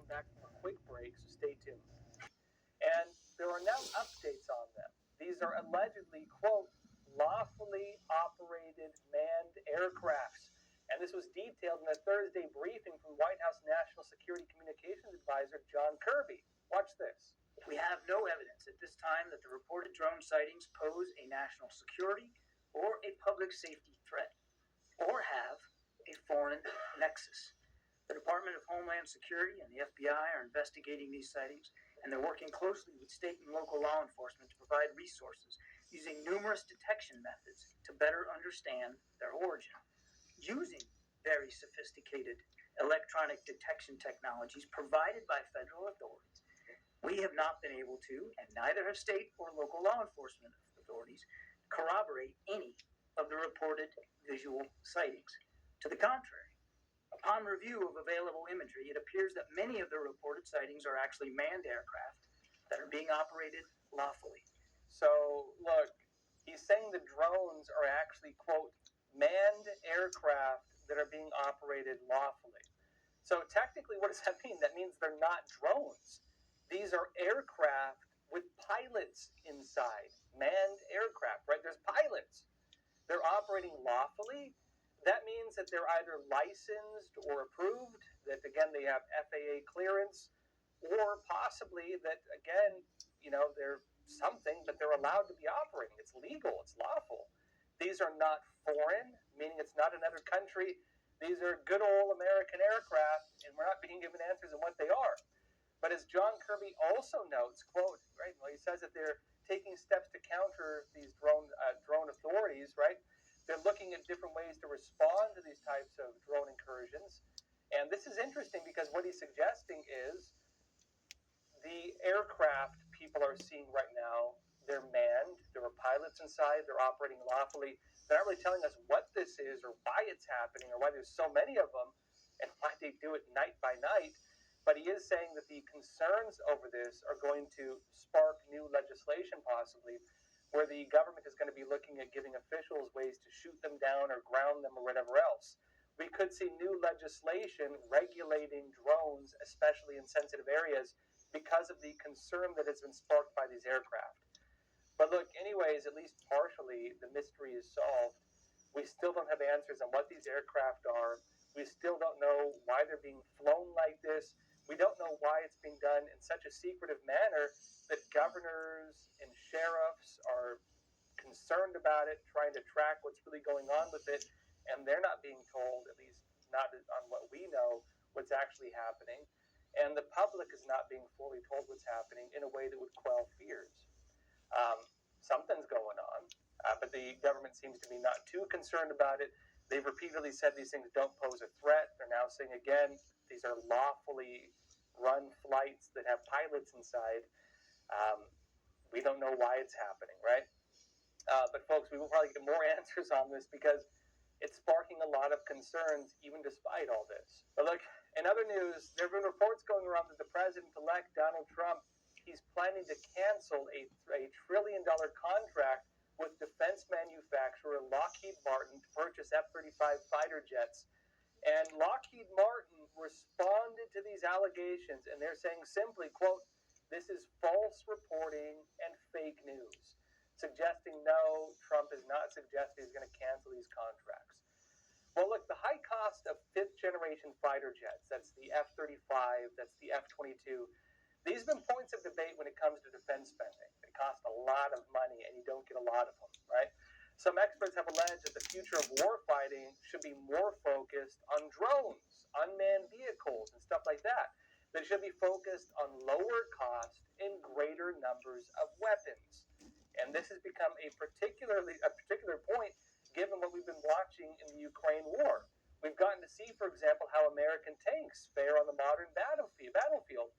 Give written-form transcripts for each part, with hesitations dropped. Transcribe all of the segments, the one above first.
come back from a quick break, so stay tuned. And there are now updates on them. These are allegedly, quote, lawfully operated manned aircrafts. And this was detailed in a Thursday briefing from White House National Security Communications Advisor John Kirby. Watch this. We have no evidence at this time that the reported drone sightings pose a national security or a public safety threat, or have a foreign nexus. The Department of Homeland Security and the FBI are investigating these sightings, and they're working closely with state and local law enforcement to provide resources using numerous detection methods to better understand their origin. Using very sophisticated electronic detection technologies provided by federal authorities, we have not been able to, and neither have state or local law enforcement authorities, corroborate any of the reported visual sightings. To the contrary, upon review of available imagery, it appears that many of the reported sightings are actually manned aircraft that are being operated lawfully. So, look, he's saying the drones are actually, quote, manned aircraft that are being operated lawfully. So technically, what does that mean? That means they're not drones. These are aircraft with pilots inside, manned aircraft, right? There's pilots. They're operating lawfully. That means that they're either licensed or approved, that, again, they have FAA clearance, or possibly that, again, they're something, but they're allowed to be operating. It's legal. It's lawful. These are not foreign, meaning it's not another country. These are good old American aircraft, and we're not being given answers on what they are. But as John Kirby also notes, quote, right, well, he says that they're taking steps to counter these drone authorities, right? They're looking at different ways to respond to these types of drone incursions. And this is interesting because what he's suggesting is the aircraft people are seeing right now, they're manned, there are pilots inside, they're operating lawfully. They're not really telling us what this is or why it's happening or why there's so many of them and why they do it night by night. But he is saying that the concerns over this are going to spark new legislation possibly, where the government is going to be looking at giving officials ways to shoot them down or ground them or whatever else. We could see new legislation regulating drones, especially in sensitive areas, because of the concern that has been sparked by these aircraft. But look, anyways, at least partially, the mystery is solved. We still don't have answers on what these aircraft are. We still don't know why they're being flown like this. We don't know why it's being done in such a secretive manner that governors and sheriffs are concerned about it, trying to track what's really going on with it, and they're not being told, at least not on what we know, what's actually happening. And the public is not being fully told what's happening in a way that would quell fears. Something's going on, but the government seems to be not too concerned about it. They've repeatedly said these things don't pose a threat. They're now saying again, these are lawfully run flights that have pilots inside. We don't know why it's happening, right? But folks, we will probably get more answers on this because it's sparking a lot of concerns even despite all this. But look, in other news, there have been reports going around that the president-elect, Donald Trump, he's planning to cancel a $1 trillion contract with defense manufacturer Lockheed Martin to purchase F-35 fighter jets. And Lockheed Martin responded to these allegations, and they're saying simply, quote, this is false reporting and fake news, suggesting no, Trump is not suggesting he's going to cancel these contracts. Well, look, the high cost of fifth-generation fighter jets, that's the F-35, that's the F-22, these have been points of debate when it comes to defense spending. They cost a lot of money, and you don't get a lot of them, right? Some experts have alleged that the future of warfighting should be more focused on drones, unmanned vehicles, and stuff like that. That it should be focused on lower cost and greater numbers of weapons. And this has become a particular point given what we've been watching in the Ukraine war. We've gotten to see, for example, how American tanks fare on the modern battlefield.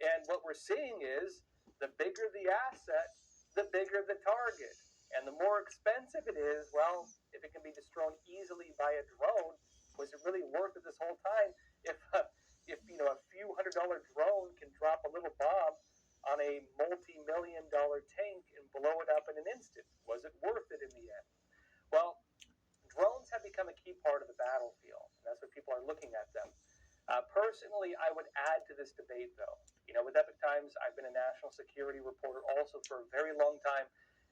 And what we're seeing is the bigger the asset, the bigger the target. And the more expensive it is, well, if it can be destroyed easily by a drone, was it really worth it this whole time? If a few $100 drone can drop a little bomb on a multi-million-dollar tank and blow it up in an instant, was it worth it in the end? Well, drones have become a key part of the battlefield, and that's what people are looking at them. Personally, I would add to this debate, though. With Epic Times, I've been a national security reporter also for a very long time,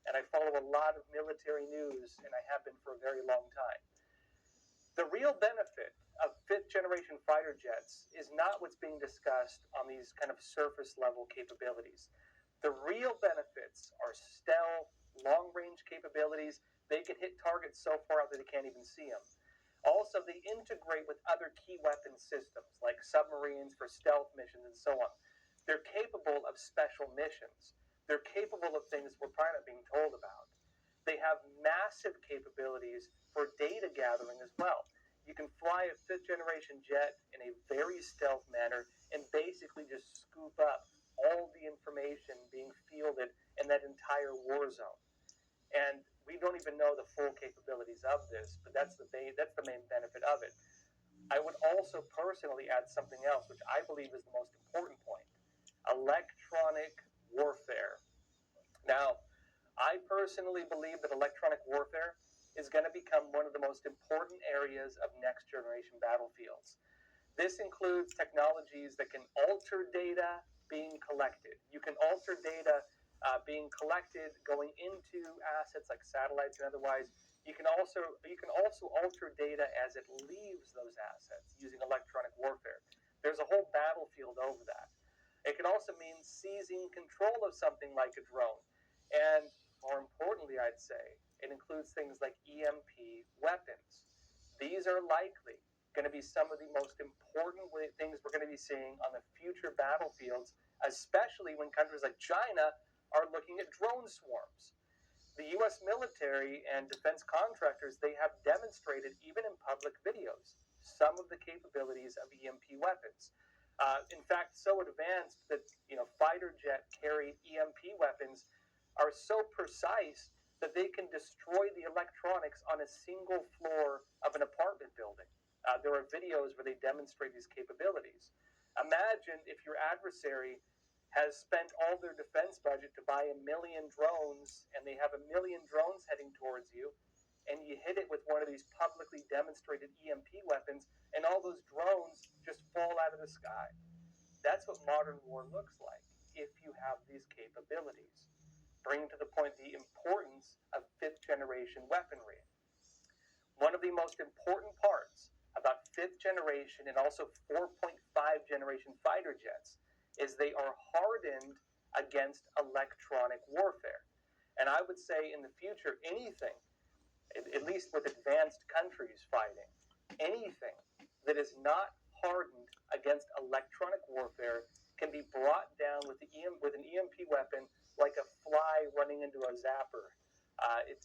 and I follow a lot of military news, and I have been for a very long time. The real benefit of fifth generation fighter jets is not what's being discussed on these kind of surface level capabilities. The real benefits are stealth, long range capabilities. They can hit targets so far out that they can't even see them. Also, they integrate with other key weapon systems like submarines for stealth missions and so on. They're capable of special missions. They're capable of things we're probably not being told about. They have massive capabilities for data gathering as well. You can fly a fifth generation jet in a very stealth manner and basically just scoop up all the information being fielded in that entire war zone. And we don't even know the full capabilities of this, but that's the main benefit of it. I would also personally add something else, which I believe is the most important point: electronic warfare. Now, I personally believe that electronic warfare is going to become one of the most important areas of next generation battlefields. This includes technologies that can alter data being collected. You can alter data being collected going into assets like satellites and otherwise. You can also alter data as it leaves those assets using electronic warfare. There's a whole battlefield over that. It can also mean seizing control of something like a drone. And more importantly, I'd say, it includes things like EMP weapons. These are likely going to be some of the most important things we're going to be seeing on the future battlefields, especially when countries like China are looking at drone swarms. The U.S. military and defense contractors, they have demonstrated, even in public videos, some of the capabilities of EMP weapons. In fact, so advanced that fighter jet carried EMP weapons are so precise that they can destroy the electronics on a single floor of an apartment building. There are videos where they demonstrate these capabilities. Imagine if your adversary has spent all their defense budget to buy 1,000,000 drones, and they have 1,000,000 drones heading towards you, and you hit it with one of these publicly demonstrated EMP weapons, and all those drones just fall out of the sky. That's what modern war looks like if you have these capabilities. Bringing to the point the importance of fifth generation weaponry. One of the most important parts about fifth generation and also 4.5 generation fighter jets is they are hardened against electronic warfare. And I would say in the future, anything, at least with advanced countries fighting, anything that is not hardened against electronic warfare can be brought down with an EMP weapon like a fly running into a zapper.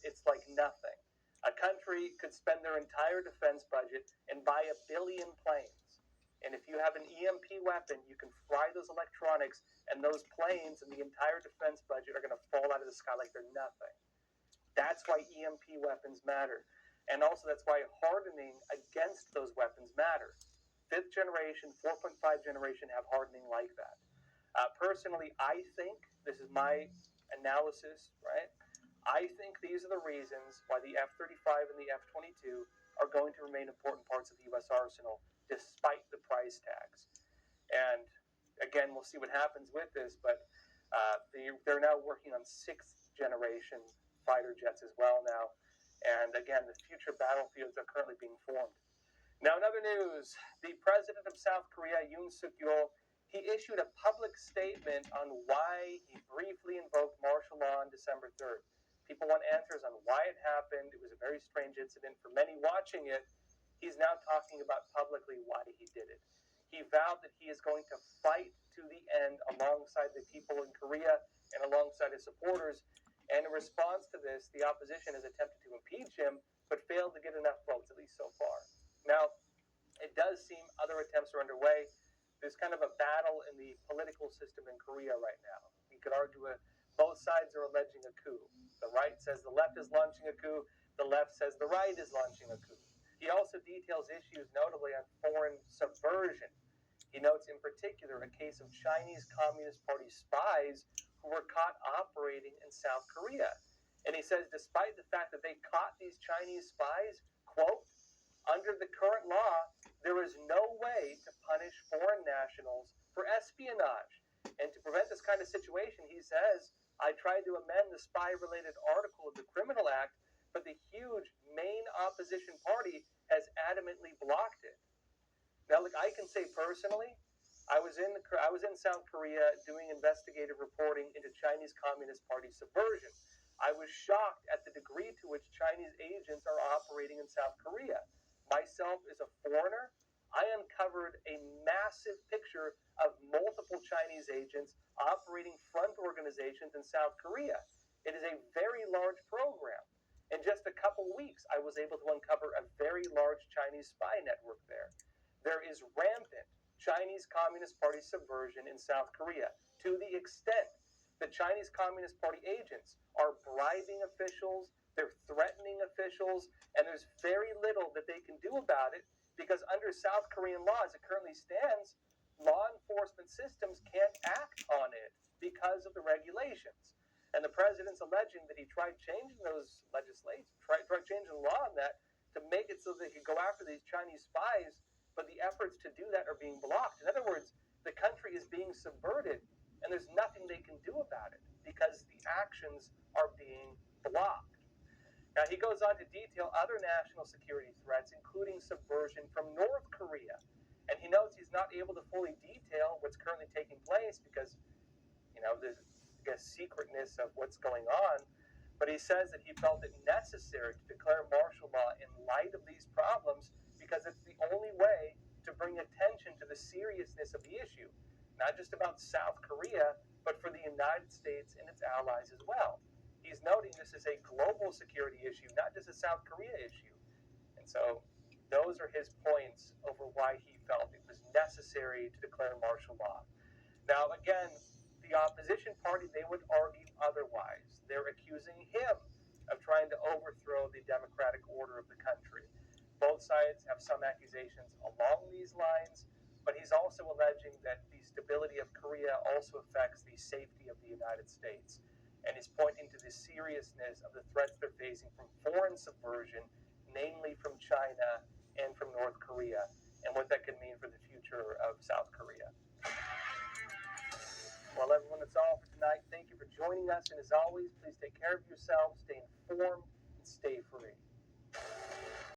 It's like nothing. A country could spend their entire defense budget and buy 1,000,000,000 planes. And if you have an EMP weapon, you can fry those electronics, and those planes and the entire defense budget are going to fall out of the sky like they're nothing. That's why EMP weapons matter. And also that's why hardening against those weapons matter. Fifth generation, 4.5 generation have hardening like that. Personally, I think, this is my analysis, right? I think these are the reasons why the F-35 and the F-22 are going to remain important parts of the U.S. arsenal, despite the price tags. And again, we'll see what happens with this, but they're now working on sixth generation fighter jets as well now. And again, the future battlefields are currently being formed. Now, in other news, the president of South Korea, Yoon Suk-yeol, he issued a public statement on why he briefly invoked martial law on December 3rd. People want answers on why it happened. It was a very strange incident. For many watching it, he's now talking about publicly why he did it. He vowed that he is going to fight to the end alongside the people in Korea and alongside his supporters. And in response to this, the opposition has attempted to impeach him, but failed to get enough votes, at least so far. Now, it does seem other attempts are underway. There's kind of a battle in the political system in Korea right now. You could argue both sides are alleging a coup. The right says the left is launching a coup. The left says the right is launching a coup. He also details issues notably on foreign subversion. He notes in particular a case of Chinese Communist Party spies who were caught operating in South Korea. And he says despite the fact that they caught these Chinese spies, quote, under the current law, There is no way to punish foreign nationals for espionage. And to prevent this kind of situation, he says, I tried to amend the spy-related article of the Criminal Act, but the huge main opposition party has adamantly blocked it. Now, look, I can say personally, I was in South Korea doing investigative reporting into Chinese Communist Party subversion. I was shocked at the degree to which Chinese agents are operating in South Korea. Myself, as a foreigner, I uncovered a massive picture of multiple Chinese agents operating front organizations in South Korea. It is a very large program. In just a couple weeks, I was able to uncover a very large Chinese spy network there. There is rampant Chinese Communist Party subversion in South Korea to the extent that Chinese Communist Party agents are bribing officials, they're threatening officials, and there's very little that they can do about it because under South Korean law, as it currently stands, law enforcement systems can't act on it because of the regulations. And the president's alleging that he tried changing those legislations, tried changing the law on that to make it so they could go after these Chinese spies, but the efforts to do that are being blocked. In other words, the country is being subverted, and there's nothing they can do about it because the actions are being blocked. Now, he goes on to detail other national security threats, including subversion from North Korea. And he notes he's not able to fully detail what's currently taking place because, there's, I guess, secretness of what's going on. But he says that he felt it necessary to declare martial law in light of these problems because it's the only way to bring attention to the seriousness of the issue, not just about South Korea, but for the United States and its allies as well. He's noting this is a global security issue, not just a South Korea issue. And so those are his points over why he felt it was necessary to declare martial law. Now, again, the opposition party, they would argue otherwise. They're accusing him of trying to overthrow the democratic order of the country. Both sides have some accusations along these lines, but he's also alleging that the stability of Korea also affects the safety of the United States. And he's pointing to the seriousness of the threats they're facing from foreign subversion, namely from China and from North Korea, and what that could mean for the future of South Korea. Well, everyone, that's all for tonight. Thank you for joining us, and as always, please take care of yourselves, stay informed, and stay free.